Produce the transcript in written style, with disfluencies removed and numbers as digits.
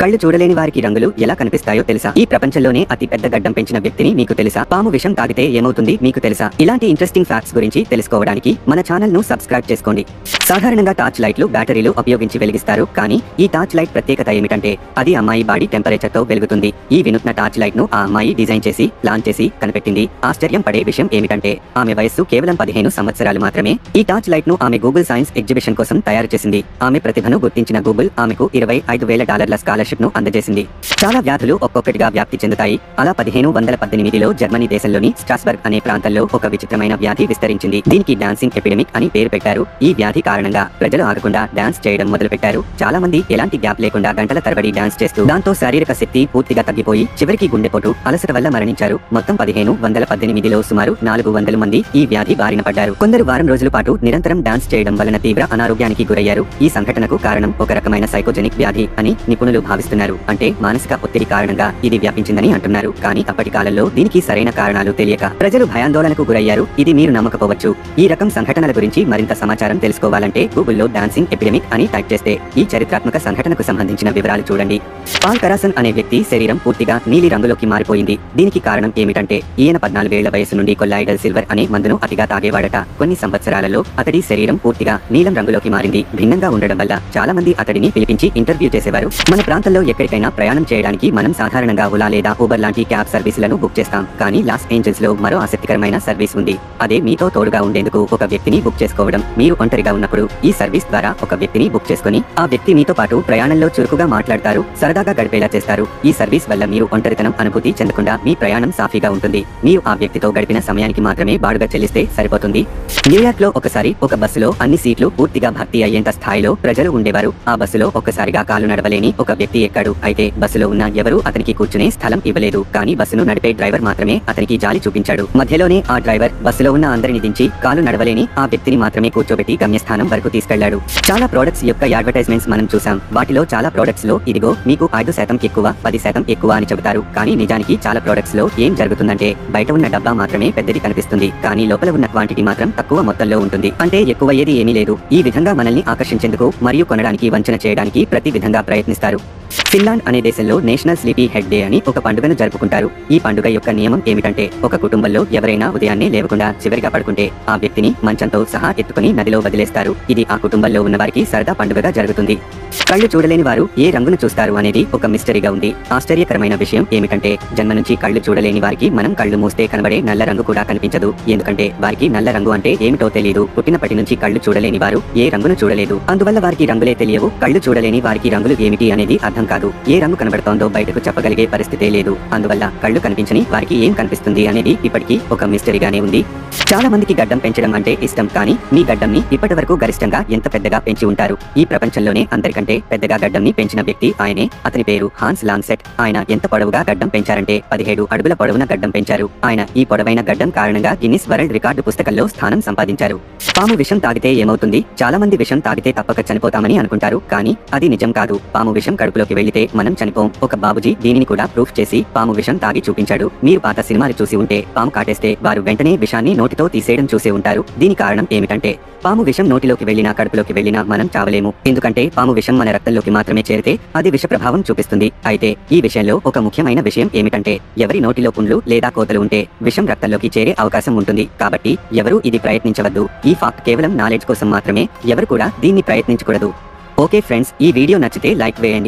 కళ్ళు చూడలేని వారికి రంగులు ఎలా కనిపిస్తాయో తెలుసా? ఈ ప్రపంచంలోనే అతి పెద్ద గడ్డం పెంచిన వ్యక్తిని మీకు తెలుసా? పాము విషం తాగితే ఏమవుతుంది మీకు తెలుసా? ఇలాంటి ఇంట్రెస్టింగ్ ఫ్యాక్ట్స్ గురించి తెలుసుకోవడానికి మన ఛానల్ ను సబ్స్క్రైబ్ చేసుకోండి. సాధారణంగా టార్చ్ లైట్లు బ్యాటరీలు ఉపయోగించి వెలిగిస్తారు, కానీ ఈ టార్చ్ లైట్ ప్రత్యేకత ఏమిటంటే అది అమ్మాయి బాడీ టెంపరేచర్ తో వెలుగుతుంది. ఈ వినూత్న టార్చ్ లైట్ ను ఆ అమ్మాయి డిజైన్ చేసి లాంచ్ చేసి కనిపెట్టింది. ఆశ్చర్యం పడే విషయం ఏమిటంటే ఆమె వయస్సు కేవలం 15 సంవత్సరాలు మాత్రమే. ఈ టార్చ్ లైట్ ను ఆమె గూగుల్ సైన్స్ ఎగ్జిబిషన్ కోసం తయారు చేసింది. ఆమె ప్రతిభను గుర్తించిన గూగుల్ ఆమెకు $25,000 స్కాలర్షిప్ ను అందజేసింది. చాలా వ్యాధులు ఒక్కొక్కటిగా వ్యాప్తి చెందుతాయి. అలా 1518లో జర్మనీ దేశంలోని స్ట్రాస్బర్గ్ అనే ప్రాంతంలో ఒక విచిత్రమైన వ్యాధి విస్తరించింది. దీనికి డాన్సింగ్ ఎపిడమిక్ అని పేరు పెట్టారు. ఈ వ్యాధి కారణంగా ప్రజలు ఆగకుండా డాన్స్ చేయడం మొదలుపెట్టారు. చాలా మంది ఎలాంటి గ్యాప్ లేకుండా గంటల తరబడి డాన్స్ చేస్తూ దాంతో శారీరక శక్తి పూర్తిగా తగ్గిపోయి చివరికి గుండెపోటు, అలసట వల్ల మరణించారు. మొత్తం 1518లో సుమారు 400 మంది ఈ వ్యాధి బారిన పడ్డారు. కొందరు వారం రోజుల పాటు నిరంతరం డాన్స్ చేయడం వలన తీవ్ర అనారోగ్యానికి గురయ్యారు. ఈ సంఘటనకు కారణం ఒక రకమైన సైకోజెనిక్ వ్యాధి అని నిపుణులు భావిస్తున్నారు. అంటే మానసిక ఒత్తిడి కారణంగా ఇది వ్యాపించిందని అంటున్నారు. కానీ అప్పటి కాలంలో దీనికి సరైన కారణాలు తెలియక ప్రజలు భయాందోళనకు గురయ్యారు. ఇది మీరు నమ్మకపోవచ్చు. ఈ రకం సంఘటనల గురించి మరింత సమాచారం తెలుసుకోవాలంటే గూగుల్లో డాన్సింగ్ ఎపిడమిక్ అని టైప్ చేస్తే ఈ చరిత్రాత్మక సంఘటనకు సంబంధించిన వివరాలు చూడండి. పాల్ కరాసన్ అనే వ్యక్తి శరీరం పూర్తిగా నీలి రంగులోకి మారిపోయింది. దీనికి కారణం ఏమిటంటే ఈయన 14 ఏళ్ల వయసు నుండి కొల్లాయిడల్ సిల్వర్ అనే మందును అతిగా తాగేవాడట. కొన్ని సంవత్సరాలలో అతడి శరీరం పూర్తిగా నీలం రంగులోకి మారింది. భిన్నంగా ఉండడం వల్ల చాలా మంది అతడిని పిలిపించి ఇంటర్వ్యూ చేసేవారు. మన ప్రాంతంలో ఎక్కడికైనా ప్రయాణం చేయడానికి మనం సాధారణంగా ఓలా లేదా ఊబర్ లాంటి క్యాబ్ సర్వీసులను బుక్ చేస్తాం. కానీ లాస్ ఏంజల్స్ లో మరో ఆసక్తికరమైన సర్వీస్ ఉంది. అదే మీతో తోడుగా ఉండేందుకు ఒక వ్యక్తిని బుక్ చేసుకోవడం. మీరు ఒంటరిగా ఉన్నప్పుడు ఈ సర్వీస్ ద్వారా ఒక వ్యక్తిని బుక్ చేసుకుని ఆ వ్యక్తి మీతో పాటు ప్రయాణంలో చురుకుగా మాట్లాడతారు, సరదాగా గడిపేలా చేస్తారు. ఈ సర్వీస్ వల్ల మీరు ఒంటరితనం అనుభూతి చెందకుండా మీ ప్రయాణం సాఫీగా ఉంటుంది. మీరు ఆ వ్యక్తితో గడిపిన సమయానికి మాత్రమే బాడుగా చెల్లిస్తే సరిపోతుంది. న్యూయార్క్ లో ఒకసారి ఒక బస్సులో అన్ని సీట్లు పూర్తిగా భర్తీ అయ్యేంత స్థాయిలో ప్రజలు ఉండేవారు. ఆ బస్సులో ఒక్కసారిగా కాలు నడవలేని ఒక వ్యక్తి ఎక్కాడు. అయితే బస్సులో ఉన్న ఎవరూ అతనికి కూర్చునే స్థలం ఇవ్వలేదు. కానీ బస్సును నడిపే డ్రైవర్ మాత్రమే అతనికి జాలి చూపించాడు. మధ్యలోనే ఆ డ్రైవర్ బస్సులో ఉన్న అందరిని దించి కాలు నడవలేని ఆ వ్యక్తిని మాత్రమే కూర్చోబెట్టి గమ్యస్థానం వరకు తీసుకెళ్లాడు. చాలా ప్రొడక్ట్స్ యొక్క అడ్వర్టైజ్మెంట్స్ మనం చూసాం. వాటిలో చాలా ప్రొడక్ట్స్ లో ఇదిగో మీకు 5% ఎక్కువ, 10% ఎక్కువ అని చెబుతారు. కానీ నిజానికి చాలా ప్రొడక్ట్స్ లో ఏం జరుగుతుందంటే బయట ఉన్న డబ్బా మాత్రమే పెద్దది కనిపిస్తుంది, కానీ లోపల ఉన్న క్వాంటిటీ మాత్రం తక్కువ మొత్తంలో ఉంటుంది. అంటే ఎక్కువ ఏది ఏమీ లేదు. ఈ విధంగా మనల్ని ఆకర్షించేందుకు మరియు కొనడానికి వంచన చేయడానికి ప్రతి విధంగా ప్రయత్నిస్తారు. ఫిన్లాండ్ అనే దేశంలో నేషనల్ స్లీపీ హెడ్ డే అని ఒక పండుగను జరుపుకుంటారు. ఈ పండుగ యొక్క నియమం ఏమిటంటే ఒక కుటుంబంలో ఎవరైనా ఉదయాన్నే లేవకుండా చివరిగా పడుకుంటే ఆ వ్యక్తిని మంచంతో సహా ఎత్తుకుని నదిలో వదిలేస్తారు. ఇది ఆ కుటుంబంలో ఉన్న వారికి సరదా పండుగగా జరుగుతుంది. కళ్ళు చూడలేని వారు ఏ రంగును చూస్తారు అనేది ఒక మిస్టరీగా ఉంది. ఆశ్చర్యకరమైన విషయం ఏమిటంటే జన్మ నుంచి కళ్ళు చూడలేని వారికి మనం కళ్ళు మూస్తే కనబడే నల్ల రంగు కూడా కనిపించదు. ఎందుకంటే వారికి నల్ల రంగు అంటే ఏమిటో తెలియదు. పుట్టినప్పటి నుంచి కళ్ళు చూడలేని వారు ఏ రంగును చూడలేదు. అందువల్ల వారికి రంగులే తెలియవు. కళ్ళు చూడలేని వారికి రంగులు ఏమిటి అనేది అర్థం కాదు. ఏ రంగు కనబడుతోందో బయటకు చెప్పగలిగే పరిస్థితే లేదు. అందువల్ల కళ్ళు కనిపించని వారికి ఏం కనిపిస్తుంది అనేది ఇప్పటికీ ఒక మిస్టరీగానే ఉంది. చాలా మందికి గడ్డం పెంచడం అంటే ఇష్టం, కానీ మీ గడ్డంని ఇప్పటి వరకు గరిష్టంగా ఎంత పెద్దగా పెంచి ఉంటారు? ఈ ప్రపంచంలోనే అందరికంటే పెద్దగా గడ్డంని పెంచిన వ్యక్తి ఆయనే. అతని పేరు హాన్స్ లాంగ్సెట్. ఆయన ఎంత పొడవుగా గడ్డం పెంచారంటే 17 అడుగుల పొడవున గడ్డం పెంచారు. ఆయన ఈ పొడవైన గడ్డం కారణంగా గిన్నిస్ వరల్డ్ రికార్డు పుస్తకంలో స్థానం సంపాదించారు. పాము విషం తాగితే ఏమవుతుంది? చాలా మంది విషం తాగితే తప్పక చనిపోతామని అనుకుంటారు, కానీ అది నిజం కాదు. పాము విషం కడుపులోకి వెళ్లితే మనం చనిపోం. ఒక బాబుజీ దీనిని కూడా ప్రూఫ్ చేసి పాము విషం తాగి చూపించాడు. మీరు పాత సినిమాలు చూసి ఉంటే పాము కాటేస్తే వారు వెంటనే విషాన్ని నోటితో తీసేయడం చూసే ఉంటారు. దీని కారణం ఏమిటంటే పాము విషం నోటిలోకి వెళ్లినా కడుపులోకి వెళ్లినా మనం చావలేము. ఎందుకంటే పాము విషం మన రక్తంలోకి మాత్రమే చేరితే అది విష ప్రభావం చూపిస్తుంది. అయితే ఈ విషయంలో ఒక ముఖ్యమైన విషయం ఏమిటంటే ఎవరి నోటిలో పుండ్లు లేదా కోతలు ఉంటే విషం రక్తంలోకి చేరే అవకాశం ఉంటుంది. కాబట్టి ఎవరూ ఇది ప్రయత్నించవద్దు. ఈ ఫాక్ట్ కేవలం నాలెడ్జ్ కోసం మాత్రమే. ఎవరు కూడా దీన్ని ప్రయత్నించకూడదు. ఓకే ఫ్రెండ్స్, ఈ వీడియో నచ్చితే లైక్ వేయండి.